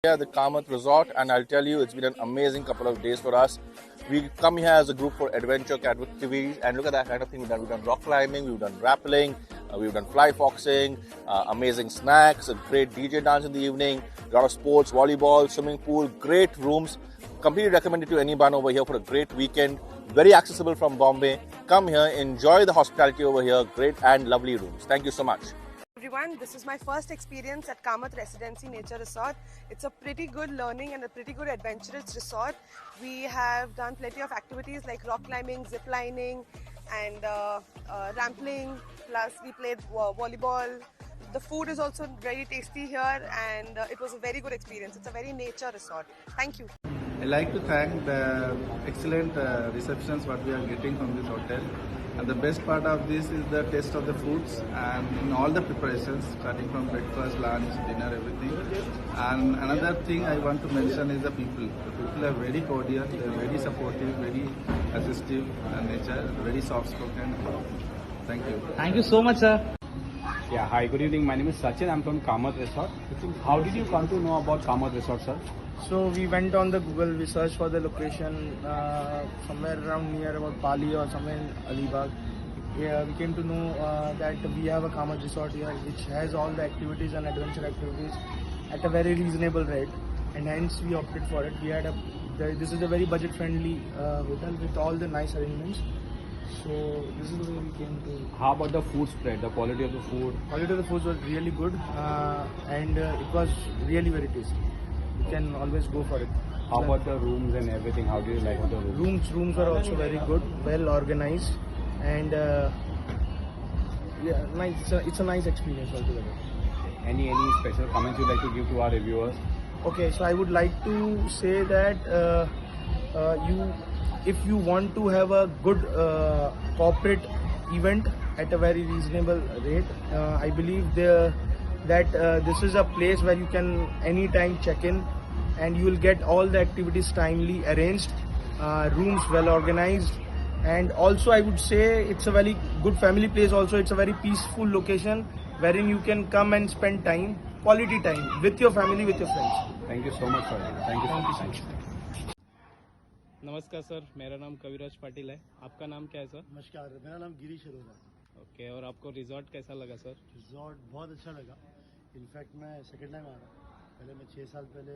Here at the Kamath Resort, and I'll tell you, it's been an amazing couple of days for us. We come here as a group for adventure activities, and look at that kind of thing we've done. We've done rock climbing, we've done rappelling, we've done fly foxing, amazing snacks, a great DJ dance in the evening, a lot of sports, volleyball, swimming pool, great rooms. Completely recommended to anyone over here for a great weekend. Very accessible from Bombay. Come here, enjoy the hospitality over here. Great and lovely rooms. Thank you so much. Everyone, this is my first experience at Kamath Residency Nature Resort. It's a pretty good learning and a pretty good adventurous resort. We have done plenty of activities like rock climbing, zip lining and rappelling, plus we played volleyball. The food is also very tasty here and it was a very good experience. It's a very nature resort. Thank you. I'd like to thank the excellent receptions what we are getting from this hotel. And the best part of this is the taste of the foods and in all the preparations, starting from breakfast, lunch, dinner, everything. And another thing I want to mention is the people. The people are very cordial, they are very supportive, very assistive and nature, very soft-spoken. Thank you. Thank you so much, sir. Yeah, hi, good evening. My name is Sachin. I'm from Kamath Resort. How did you come to know about Kamath Resort, sir? So we went on the Google, we searched for the location somewhere around near about Pali or somewhere in Alibag. Yeah, we came to know that we have a Kamath resort here which has all the activities and adventure activities at a very reasonable rate, and hence we opted for it. We had this is a very budget friendly hotel with all the nice arrangements. So this is the way we came to. How about the food spread, the quality of the food? Quality of the food was really good and it was really very tasty. You can always go for it. How about the rooms and everything? How do you like the rooms? Rooms were also very good, well organized, and yeah, nice. It's a nice experience altogether. Any special comments you'd like to give to our reviewers? Okay, so I would like to say that if you want to have a good corporate event at a very reasonable rate, I believe that this is a place where you can anytime check in and you will get all the activities timely arranged, rooms well organized, and also I would say it's a very good family place. Also, it's a very peaceful location wherein you can come and spend time, quality time with your family, with your friends. Thank you so much, sir. Thank you so much. नमस्कार sir, मेरा नाम कविराज पाटिल है। आपका नाम क्या है sir? नमस्कार, मेरा नाम गिरीश अरोरा है। ओके, और आपको रिजॉर्ट कैसा लगा सर? रिजॉर्ट बहुत अच्छा लगा। इनफैक्ट मैं सेकंड टाइम आ रहा हूँ। पहले मैं 6 साल पहले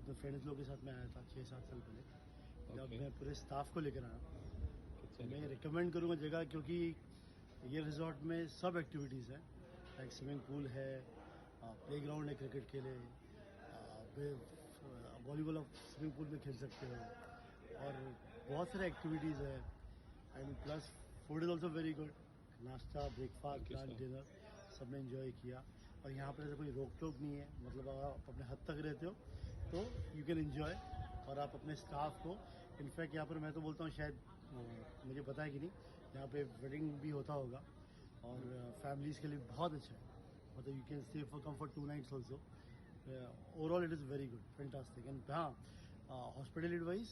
तो फ्रेंड्स लोग के साथ में आया था 6-7 साल पहले। जब मैं पूरे स्टाफ को लेकर आया, तो मैं रिकमेंड करूँगा जगह, क्योंकि ये रिजॉर्ट में सब एक्टिविटीज़ हैं। लाइक स्विमिंग पूल है, प्लेग्राउंड है क्रिकेट के लिए, वॉलीबॉल आप स्विमिंग पूल में खेल सकते हो, और बहुत सारे एक्टिविटीज़ है। And plus food is also very good. नाश्ता, ब्रेकफास्ट, लंच, डिनर सब ने एंजॉय किया। और यहाँ पर ऐसा कोई रोक टोक नहीं है, मतलब अगर आप अपने हद तक रहते हो तो यू कैन एंजॉय, और आप अपने स्टाफ को, इनफैक्ट यहाँ पर मैं तो बोलता हूँ, शायद मुझे पता है कि नहीं, यहाँ पे वेडिंग भी होता होगा, और फैमिलीज़ के लिए बहुत अच्छा है। मतलब you can stay for come for 2 nights also. Overall it is very good, fantastic. And हाँ, हॉस्पिटलिटी वाइज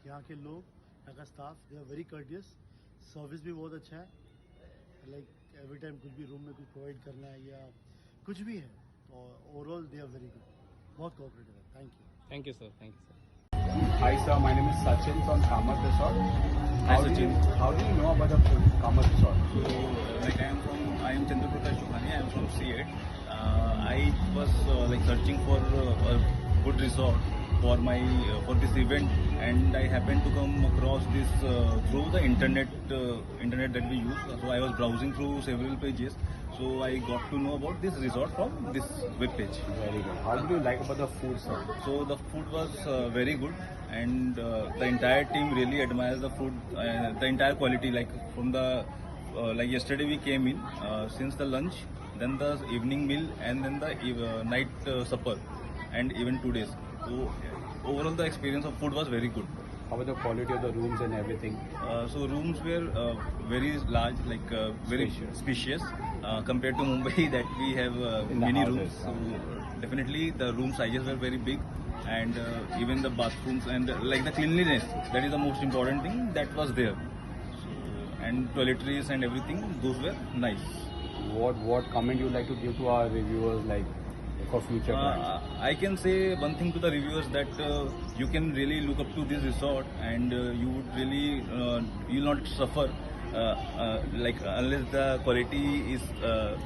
यहाँ के लोग, यहाँ का staff, they are very courteous. Service भी बहुत अच्छा है। लाइक एवरी टाइम कुछ भी रूम में कुछ प्रोवाइड करना है या कुछ भी है, और overall they are very good, बहुत कोऑपरेटिव है। Thank you. Thank you sir, thank you sir. Hi sir, my name is Sachin from Kamath Resort. Hi Sachin. How do you know about the Kamath Resort? So, like I am Chandra Prakash Chokhani. I am from C8. I was searching for a good resort for this event, and I happened to come across this through the internet that we use. So I was browsing through several pages. So I got to know about this resort from this web page. Very good. How did you like about the food, sir? So the food was very good, and the entire team really admires the food, the entire quality. Like from the like yesterday we came in, since the lunch, then the evening meal, and then the night supper, and even 2 days. So overall the experience of food was very good. How about the quality of the rooms and everything? So rooms were very large, like very spacious compared to Mumbai that we have many rooms. So definitely the room sizes were very big, and even the bathrooms and like the cleanliness, that is the most important thing that was there. So, and toiletries and everything, those were nice. What comment you would like to give to our reviewers, like for future plans? I can say one thing to the reviewers that you can really look up to this resort, and you would really you'll not suffer. Like unless the quality is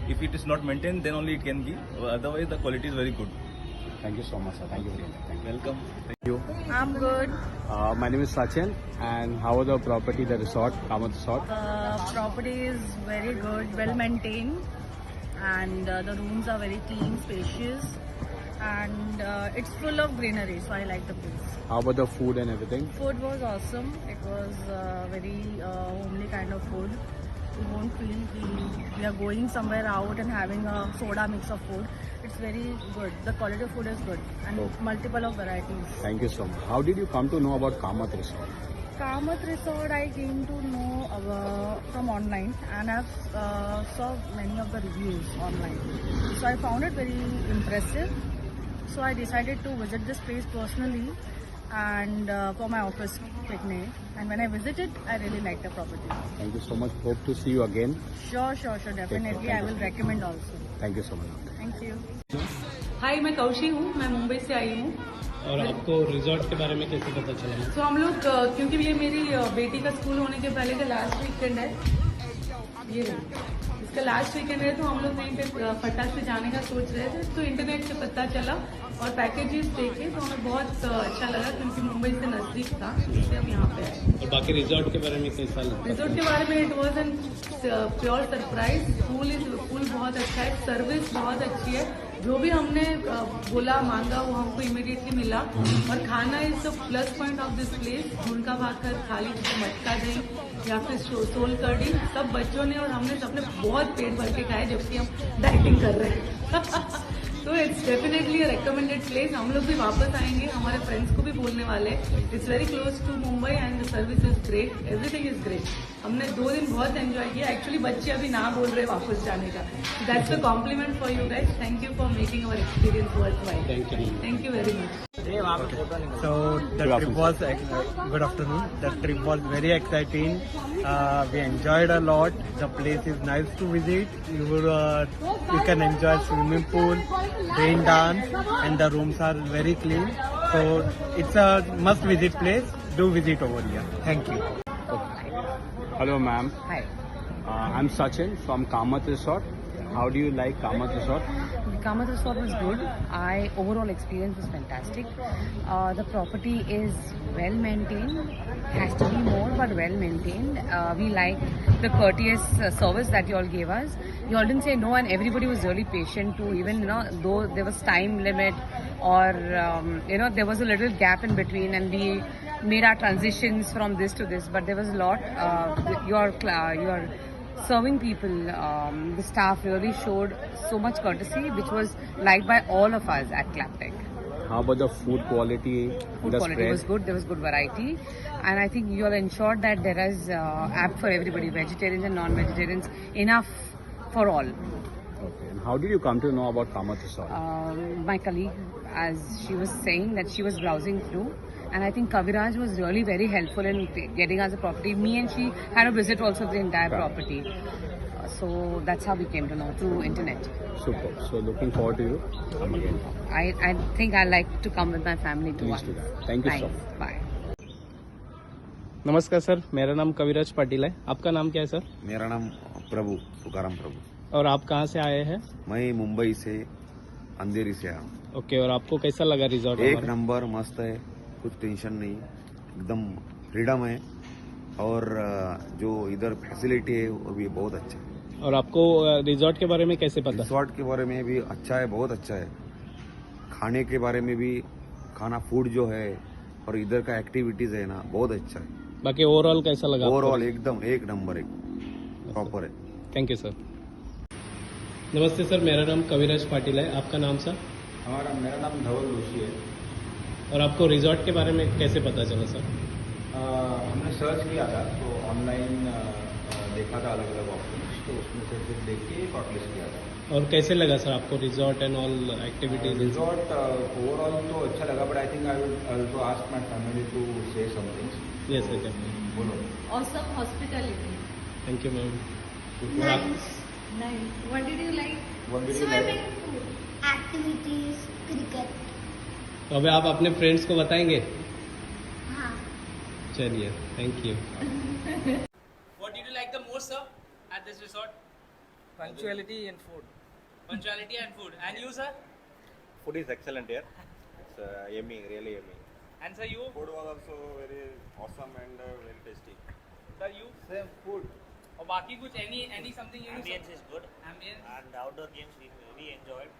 if it is not maintained, then only it can be. Otherwise the quality is very good. Thank you so much, sir. Thank you very much. Thank you. Welcome. Thank you. I'm good. My name is Sachin, and how are the property, the resort, Kamath Resort? Property is very good, well maintained, and the rooms are very clean, spacious, and it's full of greenery, so I like the place. How about the food and everything? Food was awesome. It was very homely kind of food. You won't feel we are going somewhere out and having a soda mix of food. It's very good. The quality of food is good and multiple of varieties. Thank you so much. How did you come to know about Kamath Resort? Kamath Resort I came to know from online, and I've saw many of the reviews online. So I found it very impressive. So I decided to visit this place personally and for my office picnic. And when I visited, I really liked the property. Thank you so much. Hope to see you again. Sure, definitely. I will recommend also. Thank you so much. Thank you. हाय, मैं Cauchy हूँ, मैं मुंबई से आई हूँ। और आपको resort के बारे में कैसे पता चला? तो हम लोग क्योंकि ये मेरी बेटी का स्कूल होने के पहले का लास्ट वीकेंड है, ये इसका लास्ट वीकेंड है, तो हम लोग कहीं पे फटाक से जाने का सोच रहे थे, तो इंटरनेट से पता चला और पैकेजेस देखे तो हमें बहुत अच्छा लगा क्योंकि मुंबई से नजदीक था, इसलिए हम यहाँ पे आए। और बाकी रिजॉर्ट के बारे में कैसा लगा? रिजॉर्ट के बारे में it was an pure surprise. Pool बहुत अच्छा है, सर्विस बहुत अच्छी है, जो भी हमने बोला मांगा वो हमको इमीडिएटली मिला, और खाना is the plus point of this place. झुनका भाकर, थाली मटका दही या फिर सोल कड़ी, सब बच्चों ने और हमने सबने बहुत पेट भर के खाए, जबकि हम डाइटिंग कर रहे हैं। तो इट्स डेफिनेटली रिकमेंडेड प्लेस। हम लोग भी वापस आएंगे, हमारे फ्रेंड्स को भी बोलने वाले। It's very close to Mumbai and the service is great, everything is great. हमने 2 दिन बहुत एंजॉय किया। एक्चुअली बच्चे अभी ना बोल रहे वापस जाने का। That's a compliment for you guys. Thank you for making our experience worthwhile. Thank you very much. So the trip was good afternoon. The trip was very exciting. We enjoyed a lot. The place is nice to visit. You can enjoy swimming pool, rain dance, and the rooms are very clean. So it's a must visit place. Do visit over here. Thank you. Hello, ma'am. Hi. I'm Sachin from Kamath Resort. How do you like Kamath Resort? Kamath Resort was good. Overall experience was fantastic. The property is well maintained. Has to be more, but well maintained. We like the courteous service that you all gave us. You all didn't say no, and everybody was really patient too. Even though there was time limit, or there was a little gap in between, and we made our transitions from this to this. But there was a lot. Your serving people, the staff really showed so much courtesy, which was liked by all of us at Claptech. How about the food quality? Food quality was good. There was good variety, and I think you all ensured that there is app for everybody, vegetarians and non-vegetarians, enough for all. Okay. And how did you come to know about Kamath Resort? My colleague, as she was saying, that she was browsing through, and I think Kaviraj was really very helpful in getting us a property. Me and she had a visit also of the entire property. So that's how we came to know, through internet. Super. So looking forward to you. Come again. I think I like to come with my family to Please once. do that. Thank you so Thanks. much. Bye. नमस्कार sir, मेरा नाम कविराज पाटिल है। आपका नाम क्या है sir? मेरा नाम प्रभु, तुकाराम प्रभु। और आप कहाँ से आए हैं? मैं मुंबई से, अंधेरी से आया। ओके, और आपको कैसा लगा रिजॉर्ट? एक नंबर, मस्त है, कुछ टेंशन नहीं, एकदम फ्रीडम है, और जो इधर फैसिलिटी है वो भी बहुत अच्छा है। और आपको रिजॉर्ट के बारे में कैसे पता? रिजॉर्ट के बारे में भी अच्छा है, बहुत अच्छा है। खाने के बारे में भी, खाना फूड जो है और इधर का एक्टिविटीज है ना, बहुत अच्छा है। बाकी ओवरऑल कैसा लगा? ओवरऑल एकदम एक नंबर, एक प्रॉपर है। Thank you sir. नमस्ते सर, मेरा नाम कविराज पाटिल है। आपका नाम सर? मेरा नाम धवल जोशी है। और आपको रिजॉर्ट के बारे में कैसे पता चला सर? हमने सर्च किया था, तो ऑनलाइन देखा था अलग अलग ऑप्शन, तो उसमें से फिर देख के शॉर्टलिस्ट किया था। और कैसे लगा सर आपको resort and all activities? Resort overall तो अच्छा लगा, but I think I will also ask my family to say something. Yes sir, बोलो। Awesome hospitality. Thank you ma'am. Nice. What did you like? What did you like? Swimming, activities, cricket. तो अभी आप अपने friends को बताएंगे? हाँ. चलिए, thank you. What did you like the most, sir, at this resort? Punctuality and food. Punctuality and food. And you, sir? Food is excellent here. It's yummy, really yummy. And sir, you? Food was also very awesome and very tasty. Sir, you? Same food. और बाकी कुछ any something you? Ambience is good. Ambience. And outdoor games we enjoyed.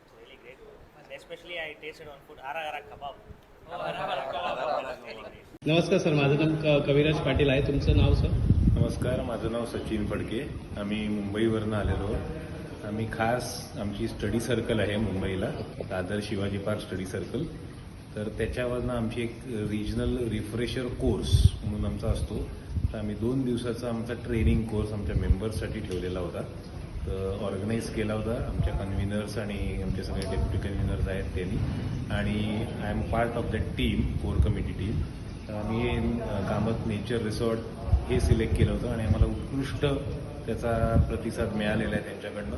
It's really great. And especially I tasted on food. Ara kebab. नमस्कार sir, माझं नाव कविराज पाटील आहे. तुमचं नाव sir? नमस्कार, माझं नाव सचिन फडके. आम्ही मुंबईवरनं आलेलो आहोत. आम्ही खास आमची स्टडी सर्कल आहे मुंबईला, Dadar Shivaji park study circle. तर त्याच्यावरनं आमची एक रिजनल रिफ्रेशर कोर्स म्हणून आमचा असतो. तर आम्ही 2 दिवसाचा आमचा ट्रेनिंग कोर्स आमच्या मेंबर्ससाठी ठेवलेला होता. तर ऑर्गनाईज केला होता आमच्या कन्व्हिनर्स आणि आमचे सगळे डेप्युटी कन्व्हिनर्स आहेत त्यांनी. आणि I am part of that team, core committee team. तर आम्ही कामत नेचर रिसॉर्ट हे सिलेक्ट केलं होतं आणि आम्हाला उत्कृष्ट त्याचा प्रतिसाद मिळालेला आहे त्यांच्याकडनं.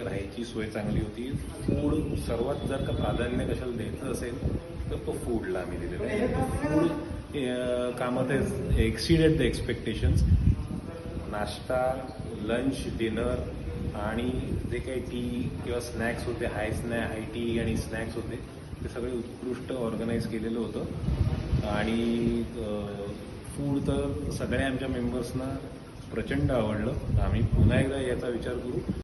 राहायची सोय चांगली होती. फूड सर्वात जर का प्राधान्य कशाला द्यायचं असेल तर तो फूडला आम्ही दिलेलं आहे. Food Kamat is exceeded the expectations. नाश्ता, लंच, डिनर आणि जे काही टी किंवा स्नॅक्स होते, हाय टी आणि स्नॅक्स होते, ते सगळे उत्कृष्ट ऑर्गनाईज केलेलं होतं. आणि फूड तर सगळ्या आमच्या मेंबर्सना प्रचंड आवडलं. आम्ही पुन्हा एकदा याचा विचार करू.